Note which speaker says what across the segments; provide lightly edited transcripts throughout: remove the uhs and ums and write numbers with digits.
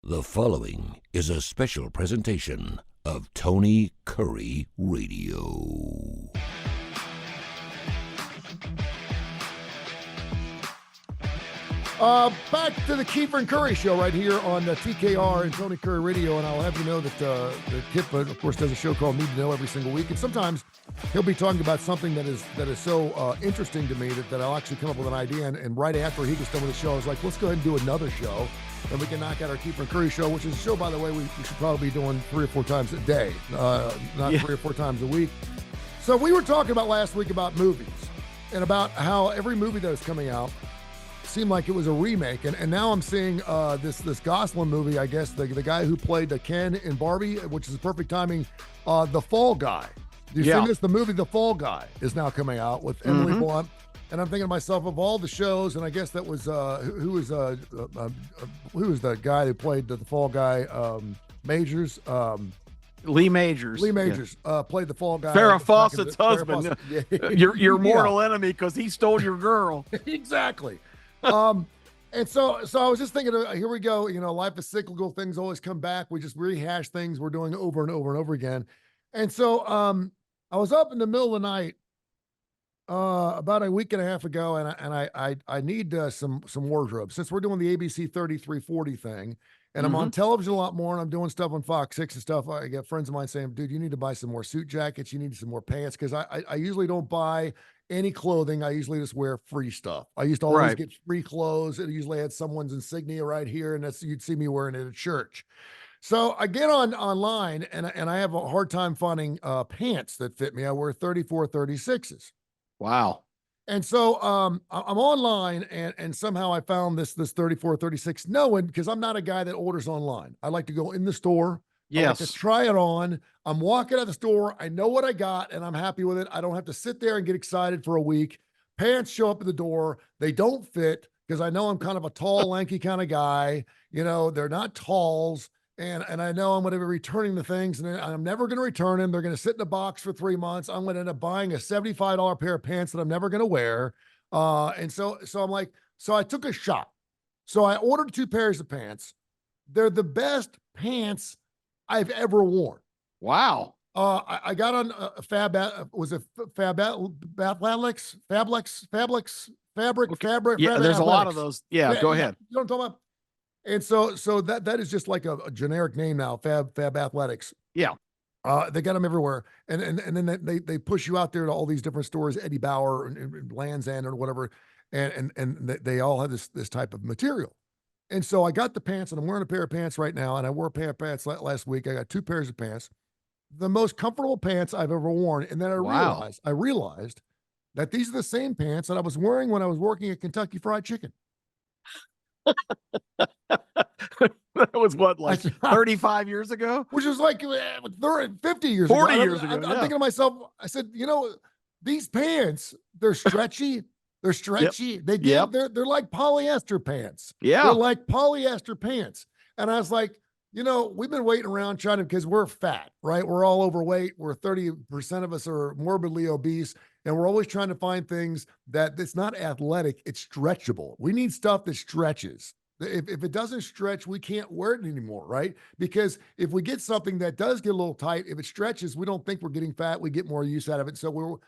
Speaker 1: The following is a special presentation of Tony Kurre Radio.
Speaker 2: Back to the Keefer and Kurre show right here on the TKR and Tony Kurre Radio, and I'll have you know that Keefer, of course, does a show called Need to Know every single week, and sometimes he'll be talking about something that is so interesting to me that I'll actually come up with an idea, and right after he gets done with the show, I was like, let's go ahead and do another show, and we can knock out our Keefer and Kurre show, which is a show, by the way, we should probably be doing 3 or 4 times a day, not 3 or 4 times a week. So we were talking about last week about movies, and about how every movie that is coming out seemed like it was a remake, and now I'm seeing this Gosling movie. I guess the guy who played the Ken in Barbie, which is the perfect timing. The Fall Guy. Do you see this? The movie The Fall Guy is now coming out with Emily Blunt, and I'm thinking to myself, of all the shows, and I guess that was who was the guy who played the Fall Guy? Majors.
Speaker 3: Lee Majors.
Speaker 2: Played the Fall Guy.
Speaker 3: Farrah Fawcett's husband.
Speaker 2: Yeah.
Speaker 3: Your mortal enemy because he stole your girl.
Speaker 2: Exactly. And so I was just thinking, here we go. You know, life is cyclical. Things always come back. We just rehash things we're doing over and over and over again. And so I was up in the middle of the night about a week and a half ago, and I need some wardrobe, since we're doing the ABC 3340 thing, and I'm on television a lot more, and I'm doing stuff on Fox 6 and stuff. I get friends of mine saying, dude, you need to buy some more suit jackets. You need some more pants, because I usually don't buy any clothing. I usually just wear free stuff. I used to always get free clothes. It usually had someone's insignia right here, and you'd see me wearing it at church. So I get online, and I have a hard time finding pants that fit me. I wear 34, 36s.
Speaker 3: Wow.
Speaker 2: And so I'm online, and somehow I found this 34, 36, knowing, because I'm not a guy that orders online. I like to go in the store.
Speaker 3: Yes.
Speaker 2: I like to try it on. I'm walking out of the store. I know what I got, and I'm happy with it. I don't have to sit there and get excited for a week. Pants show up at the door. They don't fit, because I know I'm kind of a tall, lanky kind of guy. You know, they're not talls. And I know I'm going to be returning the things, and I'm never going to return them. They're going to sit in a box for 3 months. I'm going to end up buying a $75 pair of pants that I'm never going to wear. And so I'm like, so I took a shot. So I ordered 2 pairs of pants. They're the best pants I've ever worn.
Speaker 3: Wow.
Speaker 2: I got on Fabric.
Speaker 3: Yeah, there's a lot of those. Yeah, go ahead.
Speaker 2: You know what I'm talking about? And so that is just like a generic name now, Fab Athletics.
Speaker 3: Yeah.
Speaker 2: They got them everywhere. And then they push you out there to all these different stores, Eddie Bauer and Land's End or whatever. And they all have this type of material. And so I got the pants, and I'm wearing a pair of pants right now. And I wore a pair of pants last week. I got 2 pairs of pants, the most comfortable pants I've ever worn. And then I realized that these are the same pants that I was wearing when I was working at Kentucky Fried Chicken.
Speaker 3: That was what, like 35 years ago?
Speaker 2: Which was like 50 years
Speaker 3: 40
Speaker 2: ago.
Speaker 3: years ago.
Speaker 2: I'm thinking to myself, I said, you know, these pants, they're stretchy. They're stretchy. They're like polyester pants.
Speaker 3: Yeah.
Speaker 2: They're like polyester pants. And I was like, you know, we've been waiting around trying to, because we're fat, right? We're all overweight. We're 30% of us are morbidly obese. And we're always trying to find things that it's not athletic, it's stretchable. We need stuff that stretches. If it doesn't stretch, we can't wear it anymore, right? Because if we get something that does get a little tight, if it stretches, we don't think we're getting fat. We get more use out of it. So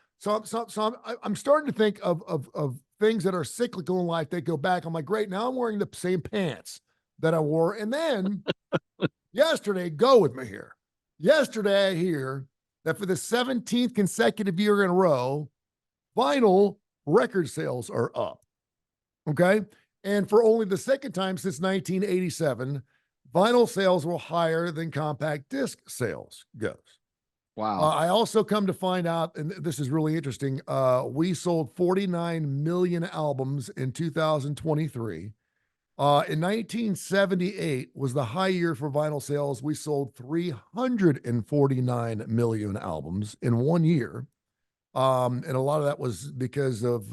Speaker 2: I'm starting to think of things that are cyclical in life that go back. I'm like, great, now I'm wearing the same pants that I wore. And then yesterday, go with me here. Yesterday, I hear that for the 17th consecutive year in a row, vinyl record sales are up. Okay. And for only the second time since 1987, vinyl sales were higher than compact disc sales goes.
Speaker 3: Wow.
Speaker 2: I also come to find out, and this is really interesting, we sold 49 million albums in 2023. In 1978 was the high year for vinyl sales. We sold 349 million albums in 1 year. And a lot of that was because of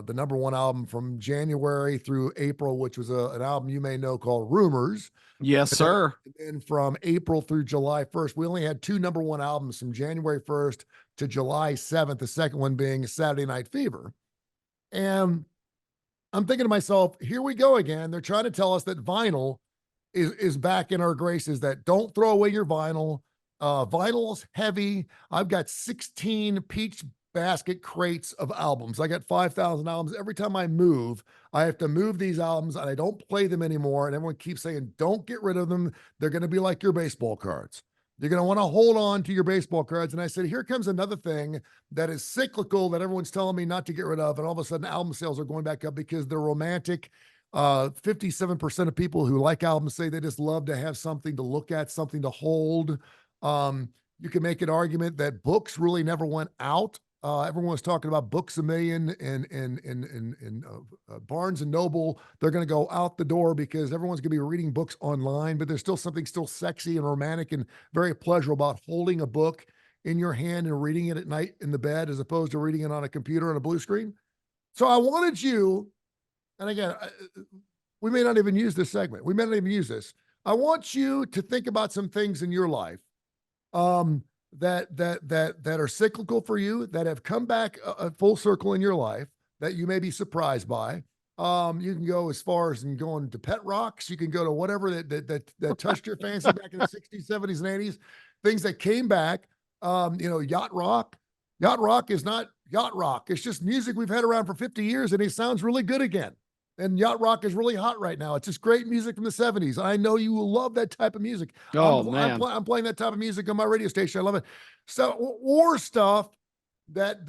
Speaker 2: the number 1 album from January through April, which was an album you may know called Rumors.
Speaker 3: Yes, sir.
Speaker 2: And from April through July 1st, we only had 2 number 1 albums from January 1st to July 7th, the second one being Saturday Night Fever. And I'm thinking to myself, here we go again. They're trying to tell us that vinyl is back in our graces. That don't throw away your vinyl. Vinyl's heavy. I've got 16 peach basket crates of albums. I got 5,000 albums. Every time I move, I have to move these albums and I don't play them anymore. And everyone keeps saying, don't get rid of them. They're going to be like your baseball cards. You're going to want to hold on to your baseball cards. And I said, here comes another thing that is cyclical that everyone's telling me not to get rid of. And all of a sudden, album sales are going back up because they're romantic. 57% of people who like albums say they just love to have something to look at, something to hold. You can make an argument that books really never went out. Everyone was talking about Books a Million in Barnes and Noble. They're going to go out the door because everyone's going to be reading books online, but there's still something still sexy and romantic and very pleasurable about holding a book in your hand and reading it at night in the bed as opposed to reading it on a computer on a blue screen. So I wanted you, and again, we may not even use this segment. We may not even use this. I want you to think about some things in your life that are cyclical for you, that have come back a full circle in your life that you may be surprised by. You can go as far as going to pet rocks. You can go to whatever that touched your fancy back in the 60s, 70s, and 80s. Things that came back. Yacht rock. Yacht rock is not yacht rock. It's just music we've had around for 50 years, and it sounds really good again. And yacht rock is really hot right now. It's just great music from the 70s. I know you will love that type of music.
Speaker 3: Oh, man.
Speaker 2: I'm playing that type of music on my radio station. I love it. So, or stuff that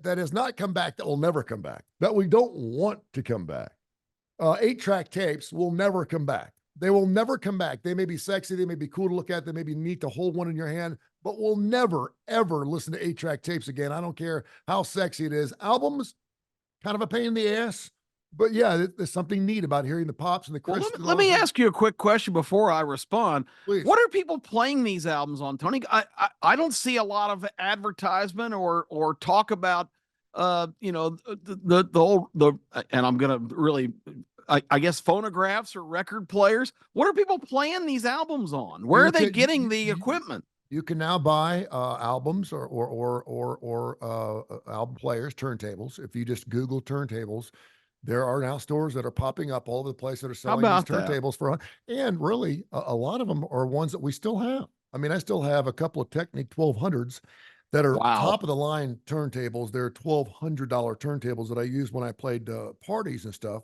Speaker 2: has not come back, that will never come back, that we don't want to come back. 8-track tapes will never come back. They will never come back. They may be sexy. They may be cool to look at. They may be neat to hold one in your hand, but we'll never, ever listen to 8-track tapes again. I don't care how sexy it is. Albums, kind of a pain in the ass. But yeah, there's something neat about hearing the pops and the crisps.
Speaker 3: Well, let me ask you a quick question before I respond.
Speaker 2: Please.
Speaker 3: What are people playing these albums on, Tony? I don't see a lot of advertisement or talk about and I'm gonna really, I guess, phonographs or record players. What are people playing these albums on? Where are they getting the equipment?
Speaker 2: You can now buy albums or album players, turntables. If you just Google turntables, there are now stores that are popping up all over the place that are selling these turntables for, and really a lot of them are ones that we still have. I mean, I still have a couple of Technic 1200s that are top of the line turntables. They're $1,200 turntables that I used when I played parties and stuff.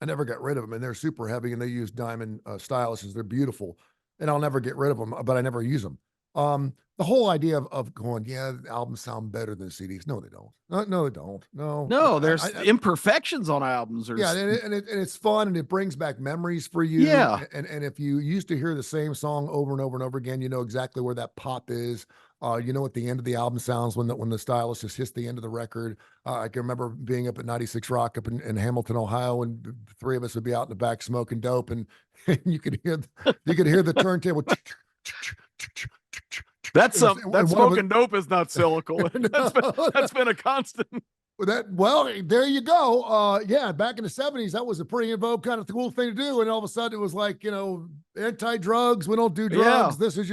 Speaker 2: I never got rid of them, and they're super heavy, and they use diamond styluses. They're beautiful, and I'll never get rid of them, but I never use them. The whole idea of going, yeah, albums sound better than CDs. No, they don't. No, they don't. No,
Speaker 3: there's imperfections on albums.
Speaker 2: Yeah, and it's fun, and it brings back memories for you.
Speaker 3: Yeah.
Speaker 2: And if you used to hear the same song over and over and over again, you know exactly where that pop is. You know what the end of the album sounds when the stylus just hits the end of the record. I can remember being up at 96 Rock up in Hamilton, Ohio, and the three of us would be out in the back smoking dope, and you could hear the turntable.
Speaker 3: That smoking dope is not cyclical. That's been a constant.
Speaker 2: Well, there you go. Yeah, back in the 70s, that was a pretty in vogue kind of cool thing to do. And all of a sudden it was like, anti-drugs. We don't do drugs. Yeah. This is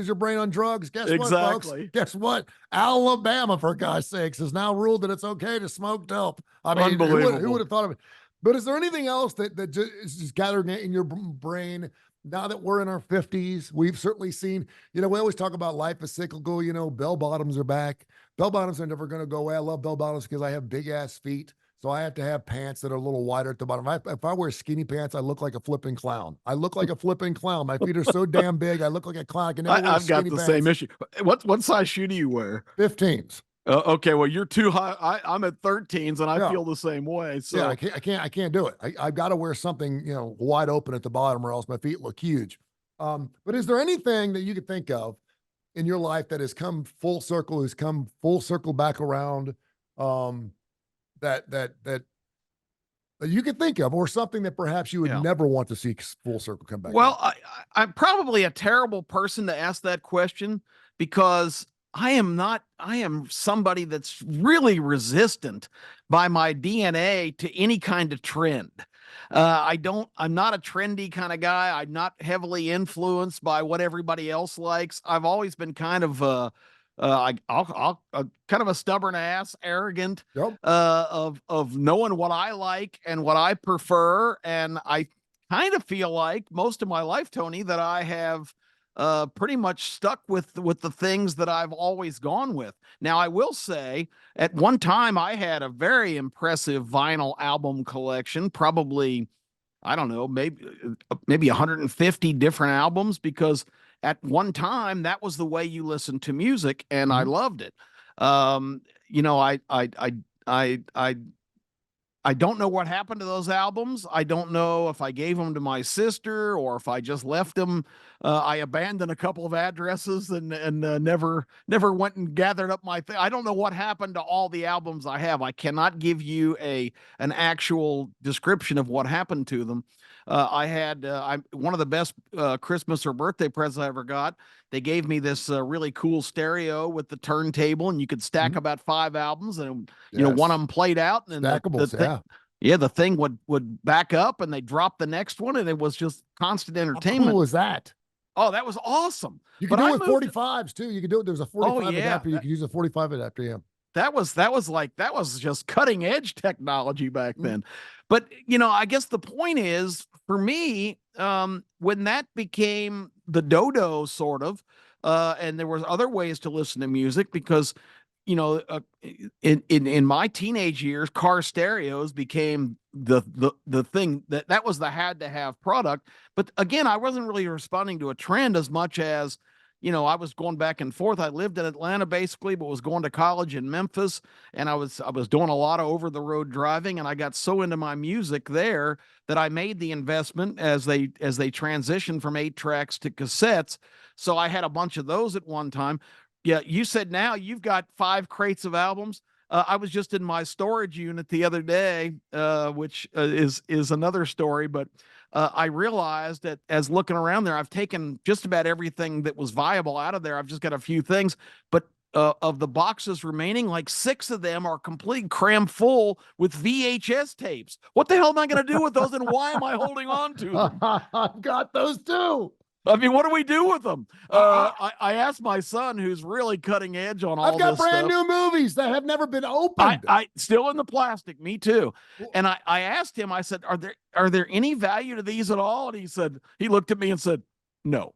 Speaker 2: your brain on drugs. Guess what, folks? Guess what? Alabama, for God's sakes, has now ruled that it's okay to smoke dope. I mean, who would have thought of it? But is there anything else that is just gathering in your brain? Now that we're in our 50s, we've certainly seen, we always talk about life is cyclical. Bell bottoms are back. Bell bottoms are never going to go away. I love bell bottoms because I have big ass feet. So I have to have pants that are a little wider at the bottom. If I wear skinny pants, I look like a flipping clown. My feet are so damn big. I look like a clown.
Speaker 3: I've got the same issue. What size shoe do you wear?
Speaker 2: 15s.
Speaker 3: Okay, well, you're too high. I'm at 13s, and I feel the same way. So
Speaker 2: yeah, I can't do it. I've got to wear something, wide open at the bottom, or else my feet look huge. But is there anything that you could think of in your life that has come full circle, back around, that you could think of, or something that perhaps you would never want to see full circle come back?
Speaker 3: Well, I'm probably a terrible person to ask that question, because I am somebody that's really resistant by my DNA to any kind of trend. I'm not a trendy kind of guy. I'm not heavily influenced by what everybody else likes. I've always been kind of kind of a stubborn ass, arrogant, of knowing what I like and what I prefer. And I kind of feel like most of my life, Tony, that I have pretty much stuck with the things that I've always gone with. Now, I will say, at one time, I had a very impressive vinyl album collection, probably, I don't know, maybe 150 different albums, because at one time that was the way you listened to music, and I loved it. You know, I I don't know what happened to those albums. I don't know if I gave them to my sister or if I just left them. I abandoned a couple of addresses and never went and gathered up my thing. I don't know what happened to all the albums I have. I cannot give you an actual description of what happened to them. I had one of the best Christmas or birthday presents I ever got. They gave me this really cool stereo with the turntable, and you could stack about 5 albums, and you know, one of them played out, and then the thing would back up, and they dropped the next one, and it was just constant entertainment.
Speaker 2: How cool was that?
Speaker 3: Oh, that was awesome.
Speaker 2: You could do it with 45s too. You could do it. There was a 45 adapter. You could use a 45 adapter. Yeah.
Speaker 3: That was just cutting edge technology back then. But you know, I guess the point is, for me, when that became the dodo sort of, and there was other ways to listen to music, because you know, in my teenage years, car stereos became the thing that was the had to have product. But again, I wasn't really responding to a trend as much as, you know, I was going back and forth. I lived in Atlanta basically, but was going to college in Memphis, and I was doing a lot of over the road driving, and I got so into my music there that I made the investment as they transitioned from 8 tracks to cassettes. So I had a bunch of those at one time. Yeah, you said now you've got 5 crates of albums. I was just in my storage unit the other day, which is another story, but I realized that as looking around there, I've taken just about everything that was viable out of there. I've just got a few things, but of the boxes remaining, like 6 of them are complete cram full with VHS tapes. What the hell am I going to do with those, and why am I holding on to them?
Speaker 2: I've got those too.
Speaker 3: I mean, what do we do with them? I asked my son, who's really cutting edge on all this stuff.
Speaker 2: I've got brand new movies that have never been opened.
Speaker 3: I still in the plastic. Me too. And I asked him, I said, are there any value to these at all? And he looked at me and said, no.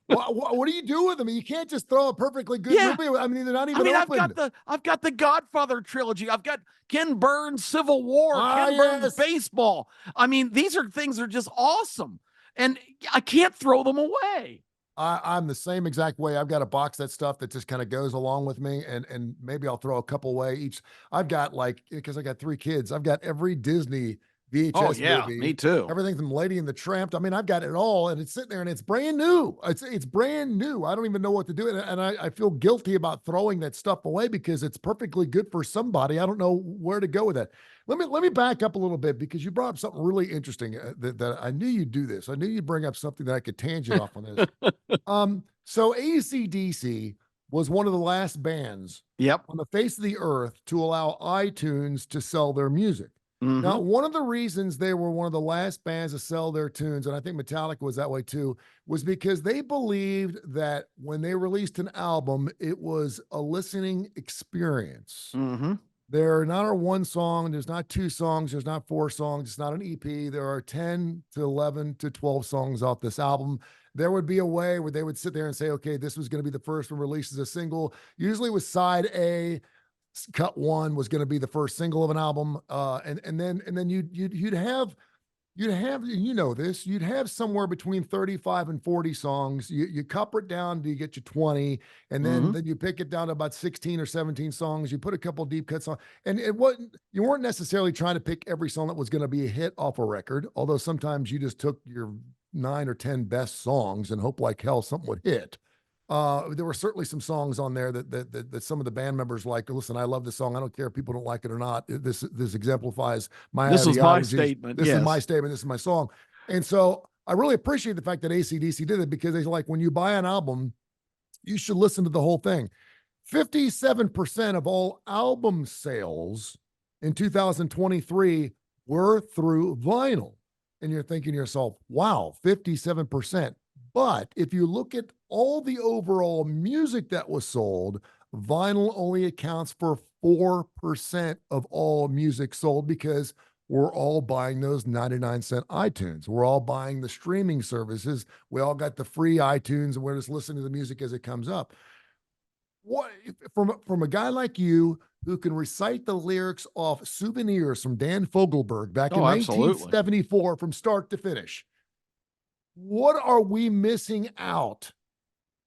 Speaker 2: What do you do with them? You can't just throw a perfectly good movie. I mean, they're not even opened.
Speaker 3: I've got the Godfather trilogy. I've got Ken Burns' Civil War, Ken Burns' baseball. I mean, these are things that are just awesome, and I can't throw them away.
Speaker 2: I'm the same exact way. I've got a box of that stuff that just kind of goes along with me, and maybe I'll throw a couple away each. I've got, like, because I got 3 kids, I've got every Disney VHS movie.
Speaker 3: Me too.
Speaker 2: Everything from Lady and the Tramp. I mean, I've got it all, and it's sitting there, and it's brand new. It's brand new. I don't even know what to do, and I feel guilty about throwing that stuff away because it's perfectly good for somebody. I don't know where to go with that. Let me back up a little bit, because you brought up something really interesting that I knew you'd do this. I knew you'd bring up something that I could tangent off on this. So AC/DC was one of the last bands on the face of the earth to allow iTunes to sell their music. Now, one of the reasons they were one of the last bands to sell their tunes, and I think Metallica was that way too, was because they believed that when they released an album, it was a listening experience. There not are 1 song, there's not 2 songs, there's not 4 songs, it's not an EP. There are 10 to 11 to 12 songs off this album. There would be a way where they would sit there and say, okay, this was going to be the first one released as a single. Usually with side A, cut 1 was going to be the first single of an album, and then you'd have, you know this, you'd have somewhere between 35 and 40 songs. You copper it down to you get you 20, and then you pick it down to about 16 or 17 songs. You put a couple deep cuts on, and you weren't necessarily trying to pick every song that was going to be a hit off a record, although sometimes you just took your 9 or 10 best songs and hope like hell something would hit. There were certainly some songs on there that some of the band members like. Listen, I love this song. I don't care if people don't like it or not. This exemplifies my.
Speaker 3: This is my statement.
Speaker 2: This is my statement. This is my song. And so I really appreciate the fact that AC/DC did it, because they like, when you buy an album, you should listen to the whole thing. 57% of all album sales in 2023 were through vinyl, and you're thinking to yourself, "Wow, 57%." But if you look at all the overall music that was sold, vinyl only accounts for 4% of all music sold, because we're all buying those 99-cent iTunes. We're all buying the streaming services. We all got the free iTunes, and we're just listening to the music as it comes up. What from a guy like you who can recite the lyrics off Souvenirs from Dan Fogelberg back in
Speaker 3: Oh, absolutely.
Speaker 2: 1974 from start to finish? What are we missing out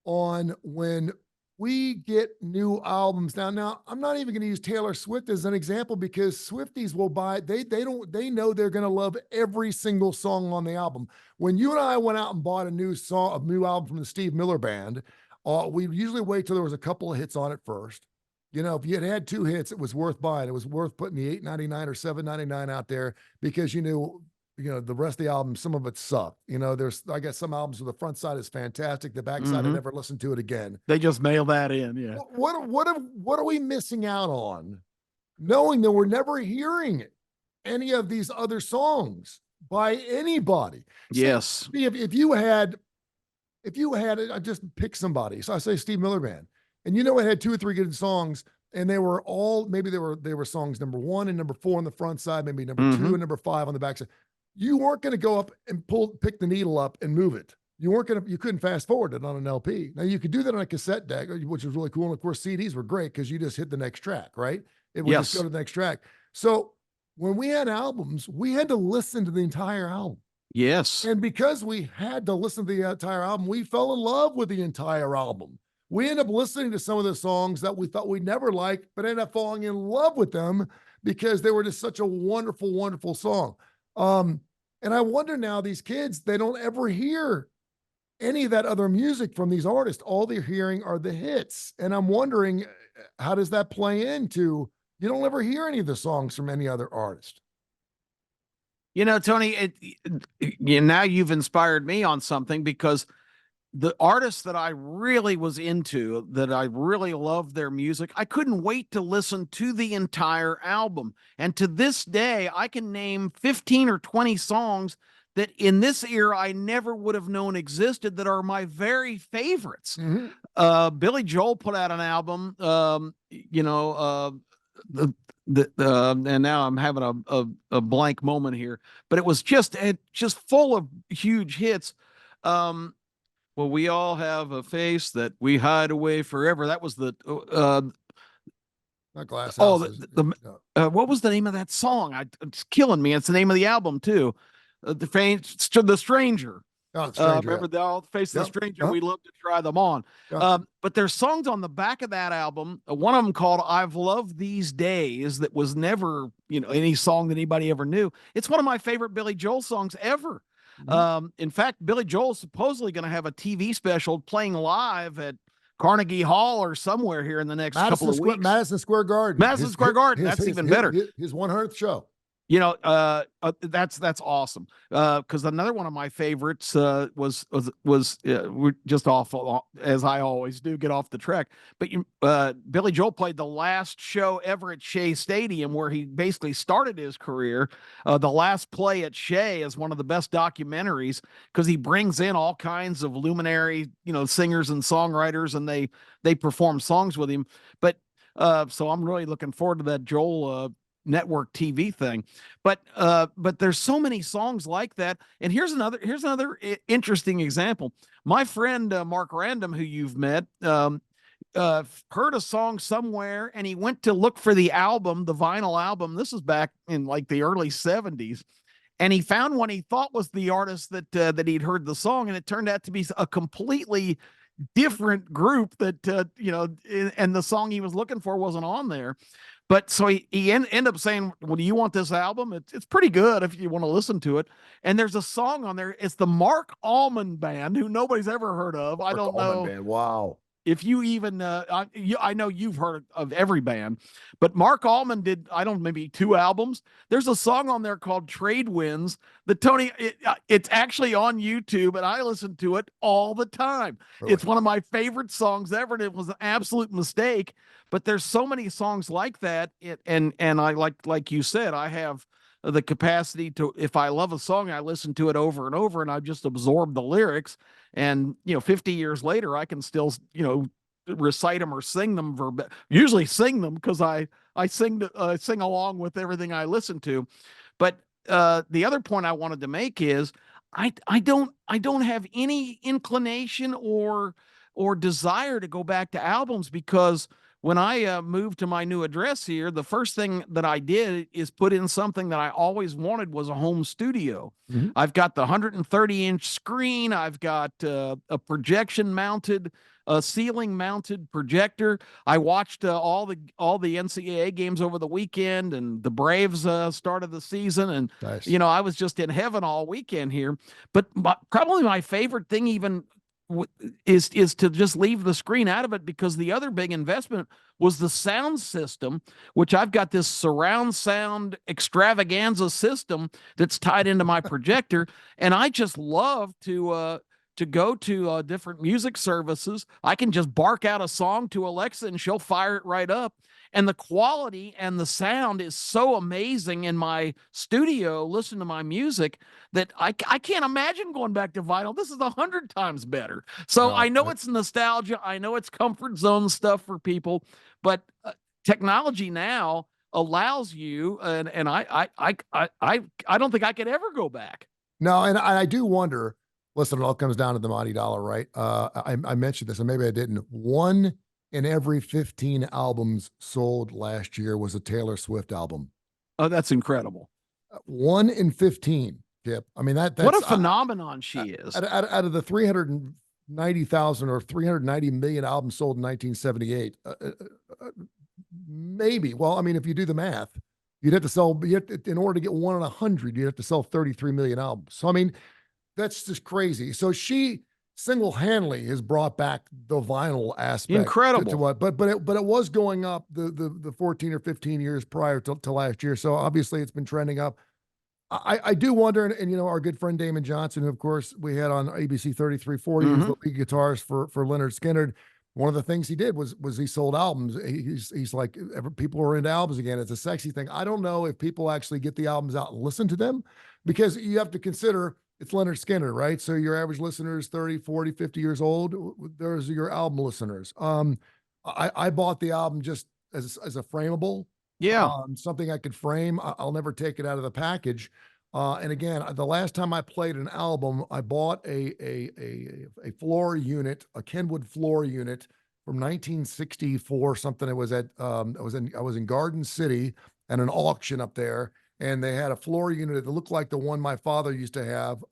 Speaker 2: on when we get new albums now? I'm not even going to use Taylor Swift as an example, because Swifties will buy, they know they're going to love every single song on the album. When you and I went out and bought a new album from the Steve Miller Band, we usually wait till there was a couple of hits on it first. You know, if you had 2 hits, it was worth buying. It was worth putting the $8.99 or $7.99 out there, because the rest of the album, some of it sucked. I got some albums where the front side is fantastic, the back side, I never listened to it again.
Speaker 3: They just mail that in. Yeah.
Speaker 2: What are we missing out on, knowing that we're never hearing any of these other songs by anybody?
Speaker 3: Yes.
Speaker 2: See, if you had, I just pick somebody. So I say Steve Miller Band, and it had 2 or 3 good songs, and they were all, maybe they were songs number 1 and number 4 on the front side, maybe number 2 and number 5 on the back side. You weren't going to go up and pick the needle up and move it. You couldn't fast forward it on an LP. Now you could do that on a cassette deck, which was really cool. And of course, CDs were great because you just hit the next track, right? It would just go to the next track. So when we had albums, we had to listen to the entire album.
Speaker 3: Yes.
Speaker 2: And because we had to listen to the entire album, we fell in love with the entire album. We ended up listening to some of the songs that we thought we'd never like, but ended up falling in love with them because they were just such a wonderful, wonderful song. And I wonder now, these kids, they don't ever hear any of that other music from these artists. All they're hearing are the hits. And I'm wondering, how does that play into, you don't ever hear any of the songs from any other artist?
Speaker 3: Tony, now you've inspired me on something, because the artists that I really was into, that I really loved their music, I couldn't wait to listen to the entire album. And to this day, I can name 15 or 20 songs that in this era I never would have known existed, that are my very favorites. Billy Joel put out an album, and now I'm having a blank moment here, but it was just full of huge hits. Well, we all have a face that we hide away forever. That was the
Speaker 2: not Glass
Speaker 3: oh
Speaker 2: Houses.
Speaker 3: what was the name of that song? It's killing me. It's the name of the album too. The Stranger.
Speaker 2: Oh, Stranger,
Speaker 3: remember the face of the Stranger? We love to try them on. But there's songs on the back of that album. One of them called "I've Loved These Days" that was never any song that anybody ever knew. It's one of my favorite Billy Joel songs ever. In fact, Billy Joel is supposedly going to have a TV special playing live at Carnegie Hall or somewhere here in the next couple of weeks.
Speaker 2: Madison Square Garden.
Speaker 3: Madison Square Garden. That's even better.
Speaker 2: His 100th show.
Speaker 3: That's awesome. Because another one of my favorites was we're just off, as I always do, get off the track. But Billy Joel played the last show ever at Shea Stadium, where he basically started his career. The Last Play at Shea is one of the best documentaries, because he brings in all kinds of luminary, singers and songwriters, and they perform songs with him. But so I'm really looking forward to that Joel network TV thing. But there's so many songs like that. And here's another interesting example. My friend Mark Random, who you've met, heard a song somewhere, and he went to look for the album, the vinyl album. This is back in like the early 70s. And he found one he thought was the artist that he'd heard the song, and it turned out to be a completely different group that and the song he was looking for wasn't on there. But so he ended up saying, well, do you want this album? It's pretty good if you want to listen to it. And there's a song on there. It's the Mark Allman Band, who nobody's ever heard of. I don't know. Band.
Speaker 2: Wow.
Speaker 3: If you even, I know you've heard of every band, but Mark Allman did, maybe 2 albums. There's a song on there called Trade Winds that, Tony, it's actually on YouTube, and I listen to it all the time. Really? It's one of my favorite songs ever, and it was an absolute mistake. But there's so many songs like that. And I like you said, I have the capacity to, if I love a song, I listen to it over and over, and I just absorb the lyrics. And 50 years later, I can still recite them or sing them usually sing them, because I sing along with everything I listen to. But the other point I wanted to make is I don't have any inclination or desire to go back to albums, because when I moved to my new address here, the first thing that I did is put in something that I always wanted, was a home studio.
Speaker 2: Mhm.
Speaker 3: I've got the 130-inch screen. I've got a projection mounted, a ceiling mounted projector. I watched all the NCAA games over the weekend, and the Braves start of the season, and
Speaker 2: Nice.
Speaker 3: I was just in heaven all weekend here. But probably my favorite thing even is to just leave the screen out of it, because the other big investment was the sound system, which I've got this surround sound extravaganza system that's tied into my projector, and I just love to go to different music services. I can just bark out a song to Alexa and she'll fire it right up. And the quality and the sound is so amazing in my studio, listen to my music, that I can't imagine going back to vinyl. This is 100 times better. So
Speaker 2: No,
Speaker 3: I know it's nostalgia. I know it's comfort zone stuff for people, but technology now allows you, and I don't think I could ever go back.
Speaker 2: no, and I do wonder. Listen, it all comes down to the mighty dollar, right? I mentioned this, and maybe I didn't. One in every 15 albums sold last year was a Taylor Swift album.
Speaker 3: Oh, that's incredible.
Speaker 2: 1 in 15, Kip. I mean, that's
Speaker 3: What a phenomenon she is.
Speaker 2: Out of the 390,000 or 390 million albums sold in 1978, maybe. Well, I mean, if you do the math, you'd have to sell, in order to get 1 in 100, you'd have to sell 33 million albums. So, I mean, that's just crazy. So she single-handedly has brought back the vinyl aspect.
Speaker 3: Incredible.
Speaker 2: To what, but it was going up the 14 or 15 years prior to last year. So obviously it's been trending up. I do wonder, and our good friend Damon Johnson, who of course we had on ABC 3340, who's the lead guitarist for Leonard Skinner. One of the things he did was he sold albums. He's like, people are into albums again. It's a sexy thing. I don't know if people actually get the albums out and listen to them, because you have to consider it's Leonard Skinner, right? So your average listener is 30, 40, 50 years old. There's your album listeners. I bought the album just as a frameable.
Speaker 3: Yeah.
Speaker 2: Something I could frame. I'll never take it out of the package. And again, the last time I played an album, I bought a floor unit, a Kenwood floor unit from 1964, something. It was at I was in Garden City at an auction up there, and they had a floor unit that looked like the one my father used to have.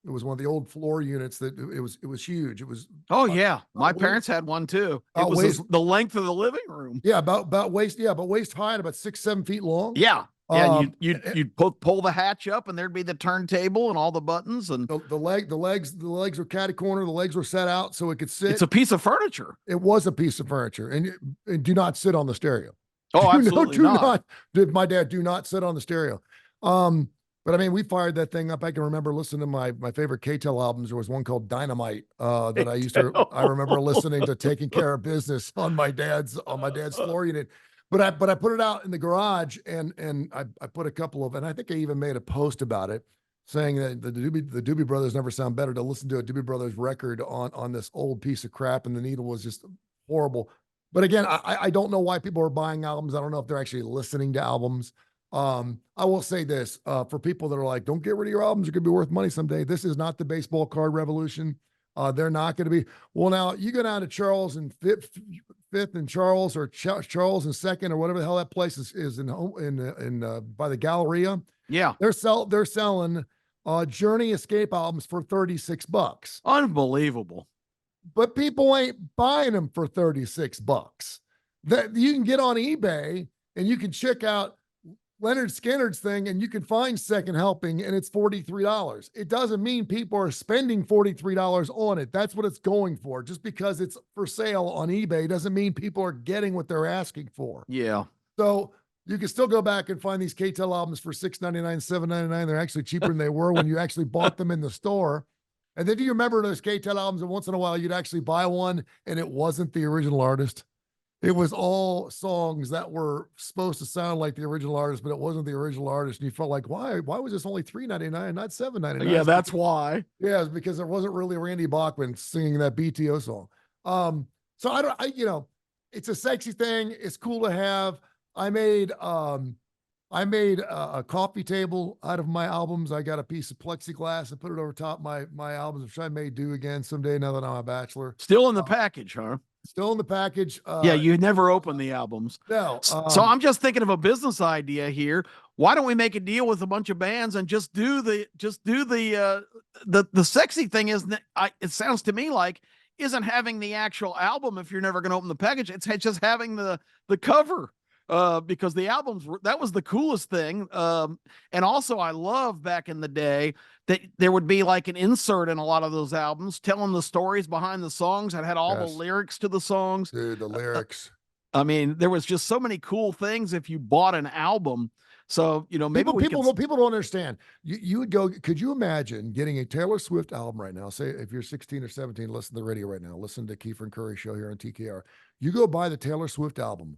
Speaker 2: It was one of the old floor units that it was huge. It was
Speaker 3: yeah, my parents had one too. It was the length of the living room.
Speaker 2: Yeah, about waist high and about 6-7 feet long.
Speaker 3: Yeah. Yeah, you'd pull the hatch up, and there'd be the turntable and all the buttons, and
Speaker 2: the legs were catty corner. The legs were set out so it could sit.
Speaker 3: It's a piece of furniture.
Speaker 2: It was a piece of furniture, and do not sit on the stereo.
Speaker 3: Oh, absolutely not.
Speaker 2: My dad, do not sit on the stereo. But I mean, we fired that thing up. I can remember listening to my favorite K-Tel albums. There was one called Dynamite that I remember listening to, Taking Care of Business on my dad's floor unit. But I put it out in the garage, and I put a couple of, and I think I even made a post about it, saying that the Doobie Brothers never sound better to listen to a Doobie Brothers record on this old piece of crap, and the needle was just horrible. But again, I don't know why people are buying albums. I don't know if they're actually listening to albums. I will say this, for people that are like, don't get rid of your albums, you're going to be worth money someday. This is not the baseball card revolution. They're not going to be. Well, now you go down to Charles and Fifth and Charles, or Charles and Second, or whatever the hell that place is in by the Galleria.
Speaker 3: Yeah,
Speaker 2: they're selling Journey Escape albums for $36.
Speaker 3: Unbelievable.
Speaker 2: But people ain't buying them for $36. That you can get on eBay and you can check out Leonard Skinner's thing, and you can find Second Helping, and it's $43. It doesn't mean people are spending $43 on it. That's what it's going for. Just because it's for sale on eBay doesn't mean people are getting what they're asking for.
Speaker 3: Yeah.
Speaker 2: So you can still go back and find these K-Tel albums for $6.99, $7.99. They're actually cheaper than they were when you actually bought them in the store. And then do you remember those K-Tel albums, and once in a while you'd actually buy one and it wasn't the original artist? It was all songs that were supposed to sound like the original artist, but it wasn't the original artist. And you felt like, why was this only $3.99, not $7.99?
Speaker 3: Yeah, that's why.
Speaker 2: Yeah, it's because it wasn't really Randy Bachman singing that BTO song. So it's a sexy thing. It's cool to have. I made I made a coffee table out of my albums. I got a piece of plexiglass and put it over top my albums, which I may do again someday now that I'm a bachelor.
Speaker 3: Still in the package, huh?
Speaker 2: Still in the package.
Speaker 3: Yeah, you never open the albums.
Speaker 2: No.
Speaker 3: So I'm just thinking of a business idea here. Why don't we make a deal with a bunch of bands and just do the sexy thing? It sounds to me like isn't having the actual album if you're never going to open the package. It's just having the cover. Because the albums that was the coolest thing. And also I love back in the day that there would be like an insert in a lot of those albums telling the stories behind the songs that had all the lyrics to the songs.
Speaker 2: Dude, the lyrics.
Speaker 3: I mean, there was just so many cool things if you bought an album. So, maybe
Speaker 2: people don't understand. You would go, could you imagine getting a Taylor Swift album right now? Say if you're 16 or 17, listen to the radio right now, listen to Keefer and Kurre show here on TKR. You go buy the Taylor Swift album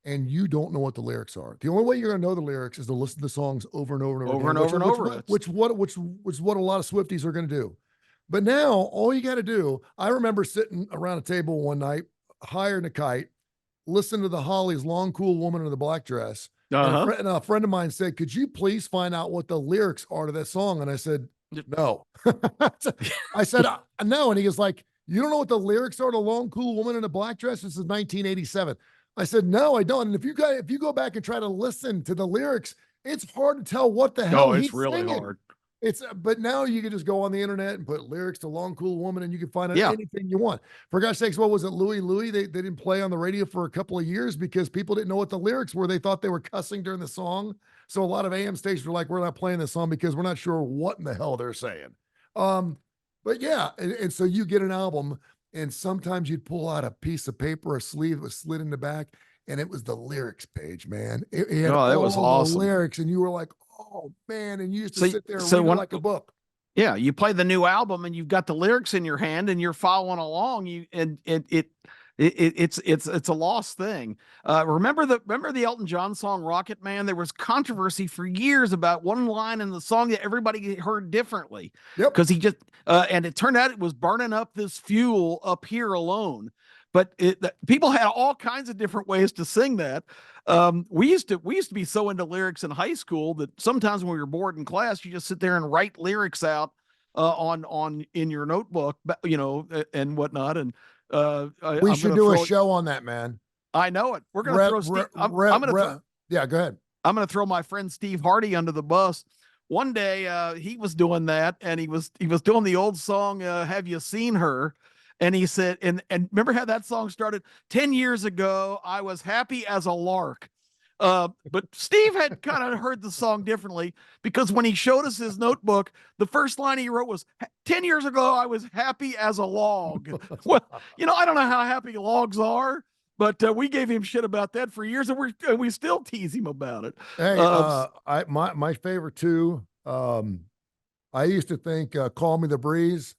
Speaker 2: and you don't know what the lyrics are. The only way you're going to know the lyrics is to listen to the songs over and over and over, which is what a lot of Swifties are going to do. But now all you got to do, I remember sitting around a table one night, higher than a kite, listening to the Hollies' Long Cool Woman in the Black Dress. And a friend of mine said, could you please find out what the lyrics are to that song? And I said, no. I said, no. And he was like, you don't know what the lyrics are to Long Cool Woman in a Black Dress? This is 1987. I said, no, I don't. And if you go back and try to listen to the lyrics, it's hard to tell what the hell he's really singing. Hard. But now you can just go on the internet and put lyrics to Long Cool Woman and you can find out anything you want. For gosh sakes, what was it? Louie? They didn't play on the radio for a couple of years because people didn't know what the lyrics were. They thought they were cussing during the song. So a lot of AM stations were like, we're not playing this song because we're not sure what in the hell they're saying. But yeah. And so you get an album and sometimes you'd pull out a piece of paper, a sleeve that was slid in the back, and it was the lyrics page, man. It had
Speaker 3: that was awesome.
Speaker 2: The lyrics, and you were like, oh man, and you used to sit there and read it like a book.
Speaker 3: Yeah, you play the new album and you've got the lyrics in your hand and you're following along. It's a lost thing. Remember the Elton John song Rocket Man? There was controversy for years about one line in the song that everybody heard differently.
Speaker 2: Yep.
Speaker 3: Because he just and it turned out it was burning up this fuel up here alone. But people had all kinds of different ways to sing that. We used to be so into lyrics in high school that sometimes when we were bored in class, you just sit there and write lyrics out in your notebook, and whatnot. And
Speaker 2: we should do a show on that, man.
Speaker 3: I know it. We're going to throw.
Speaker 2: Yeah, go ahead.
Speaker 3: I'm going to throw my friend Steve Hardy under the bus. One day he was doing that, and he was doing the old song "Have You Seen Her?" And he said, and remember how that song started? 10 years ago, I was happy as a lark. But Steve had kind of heard the song differently because when he showed us his notebook, the first line he wrote was 10 years ago, I was happy as a log. Well, I don't know how happy logs are, but we gave him shit about that for years and we still tease him about it.
Speaker 2: Hey, my favorite too. I used to think, Call Me the Breeze.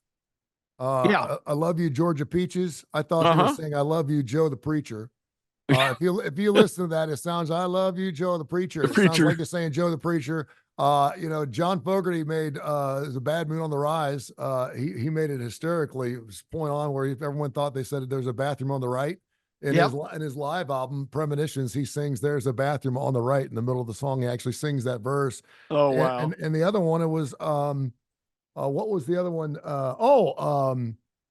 Speaker 2: I love you, Georgia Peaches. I thought they were saying, I love you, Joe the Preacher. If you listen to that, it sounds, I love you, Joe the Preacher. Sounds like they're saying Joe the Preacher. John Fogerty made There's a Bad Moon on the Rise. He made it hysterically. It was point on where everyone thought they said there's a bathroom on the right. In his live album, Premonitions, he sings There's a Bathroom on the Right in the middle of the song. He actually sings that verse.
Speaker 3: Oh, wow.
Speaker 2: And the other one, it was what was the other one?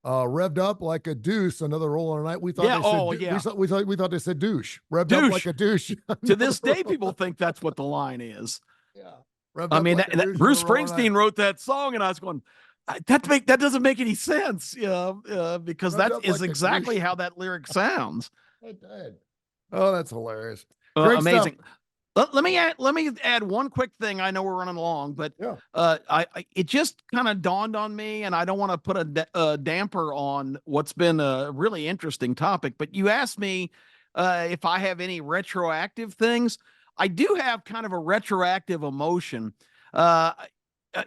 Speaker 2: Revved Up Like a Deuce, Another Roll on a Night. We thought we thought they said douche. Revved Up Like a Douche.
Speaker 3: To this day, people think that's what the line is.
Speaker 2: Yeah.
Speaker 3: Bruce Springsteen wrote that song, and I was going, that doesn't make any sense. Because that is exactly how that lyric sounds.
Speaker 2: It did. Oh, that's hilarious.
Speaker 3: Amazing. Stuff. Let me add one quick thing. I know we're running along, but it just kind of dawned on me, and I don't want to put a damper on what's been a really interesting topic. But you asked me if I have any retroactive things. I do have kind of a retroactive emotion.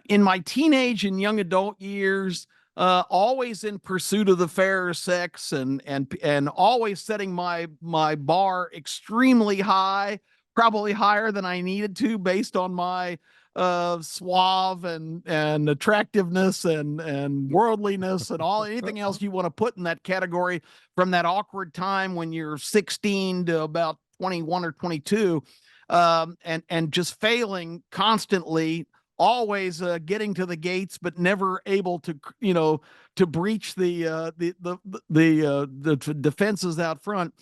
Speaker 3: In my teenage and young adult years, always in pursuit of the fairer sex, and always setting my bar extremely high. Probably higher than I needed to based on my suave and attractiveness and worldliness and anything else you want to put in that category from that awkward time when you're 16 to about 21 or 22. and just failing constantly, always getting to the gates, but never able to, to breach the defenses out front.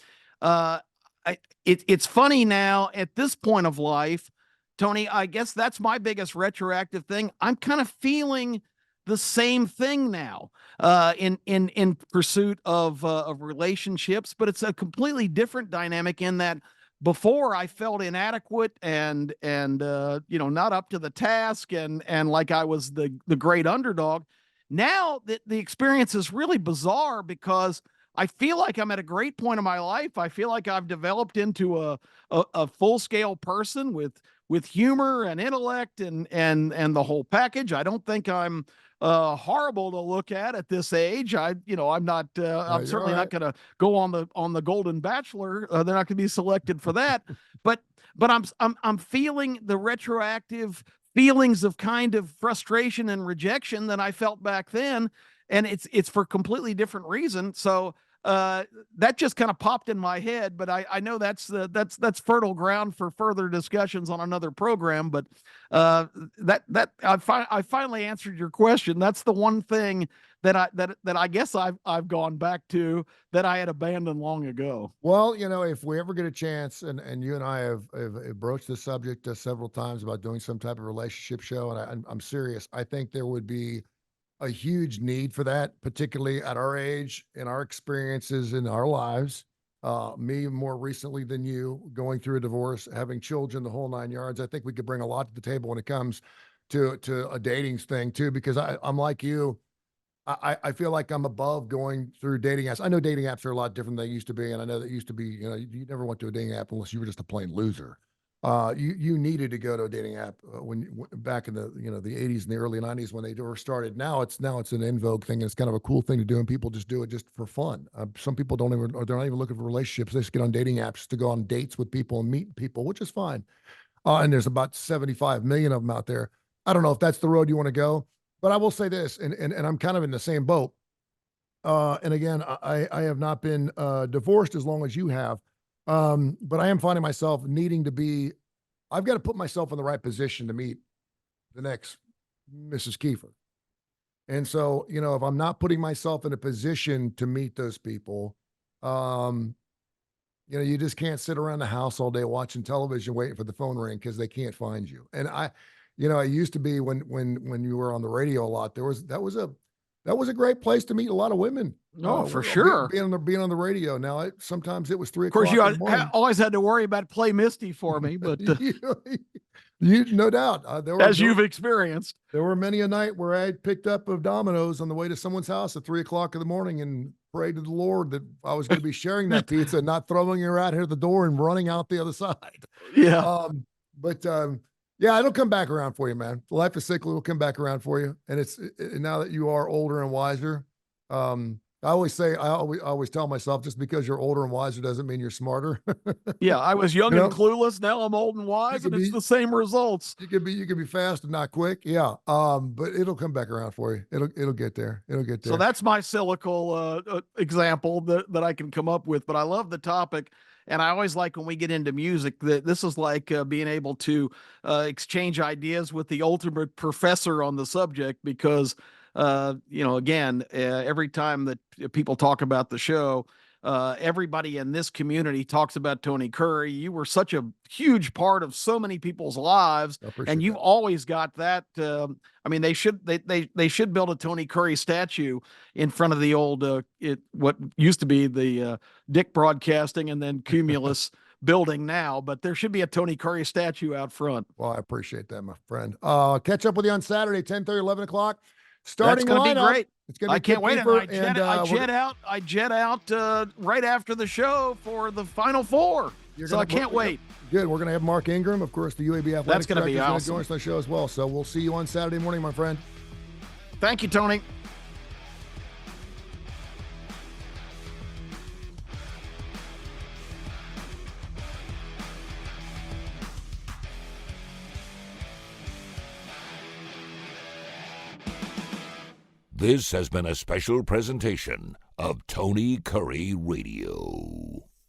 Speaker 3: It's funny now at this point of life, Tony. I guess that's my biggest retroactive thing. I'm kind of feeling the same thing now in pursuit of relationships, but it's a completely different dynamic in that before I felt inadequate and not up to the task and like I was the great underdog. Now that the experience is really bizarre because I feel like I'm at a great point in my life. I feel like I've developed into a full scale person with humor and intellect and the whole package. I don't think I'm horrible to look at this age. I'm not. I'm certainly not going to go on the Golden Bachelor. They're not going to be selected for that. but I'm feeling the retroactive feelings of kind of frustration and rejection that I felt back then, and it's for completely different reason. So that just kind of popped in my head, but I know that's fertile ground for further discussions on another program. But that I finally answered your question. That's the one thing that I guess I've gone back to that I had abandoned long ago.
Speaker 2: Well, if we ever get a chance, and you and I have broached the subject several times about doing some type of relationship show, and I'm serious. I think there would be a huge need for that, particularly at our age, in our experiences in our lives. Me more recently than you, going through a divorce, having children, the whole 9 yards. I think we could bring a lot to the table when it comes to a dating thing too, because I'm like you. I feel like I'm above going through dating apps. I know dating apps are a lot different than they used to be, and I know that used to be, you never went to a dating app unless you were just a plain loser. You needed to go to a dating app back in the the 80s and the early 90s when they were started. Now it's an in vogue thing. And it's kind of a cool thing to do, and people just do it just for fun. Some people don't even, or they're not even looking for relationships. They just get on dating apps to go on dates with people and meet people, which is fine. And there's about 75 million of them out there. I don't know if that's the road you want to go, but I will say this, and I'm kind of in the same boat. And again, I have not been divorced as long as you have. But I am finding myself needing to be, I've got to put myself in the right position to meet the next Mrs. Keefer. And so, if I'm not putting myself in a position to meet those people, you just can't sit around the house all day watching television, waiting for the phone ring because they can't find you. And it used to be when you were on the radio a lot, that was a great place to meet a lot of women.
Speaker 3: No, for sure.
Speaker 2: Being on the radio. Now, sometimes it was 3
Speaker 3: Of course,
Speaker 2: o'clock.
Speaker 3: you always had to worry about Play Misty for me, but
Speaker 2: you no doubt.
Speaker 3: You've experienced.
Speaker 2: There were many a night where I picked up a Domino's on the way to someone's house at 3 o'clock in the morning and prayed to the Lord that I was going to be sharing that pizza and not throwing her out here at the door and running out the other side.
Speaker 3: Yeah.
Speaker 2: Yeah, it'll come back around for you, man. Life is cyclical. It'll come back around for you. And now that you are older and wiser, I always tell myself, just because you're older and wiser doesn't mean you're smarter.
Speaker 3: Yeah, I was young and clueless. Now I'm old and wise, and it's the same results.
Speaker 2: You could be fast and not quick. Yeah. But it'll come back around for you. It'll get there. It'll get there.
Speaker 3: So that's my cyclical example that I can come up with. But I love the topic. And I always like when we get into music that this is like being able to exchange ideas with the ultimate professor on the subject, because, again, every time that people talk about the show, everybody in this community talks about Tony Kurre. You were such a huge part of so many people's lives, and you've always got that. They should build a Tony Kurre statue in front of the old what used to be the Dick Broadcasting and then Cumulus building now, but there should be a Tony Kurre statue out front.
Speaker 2: Well, I appreciate that, my friend. Catch up with you on Saturday, 10:30, 11 o'clock.
Speaker 3: Starting
Speaker 2: That's
Speaker 3: going to be great.
Speaker 2: It's gonna be
Speaker 3: I can't wait.
Speaker 2: Keefer,
Speaker 3: I jet out right after the show for the Final Four. So I can't wait.
Speaker 2: Good. We're going to have Mark Ingram, of course, the UAB Athletics.
Speaker 3: That's going to be awesome.
Speaker 2: Join us on the show as well. So we'll see you on Saturday morning, my friend.
Speaker 3: Thank you, Tony.
Speaker 1: This has been a special presentation of Tony Kurre Radio.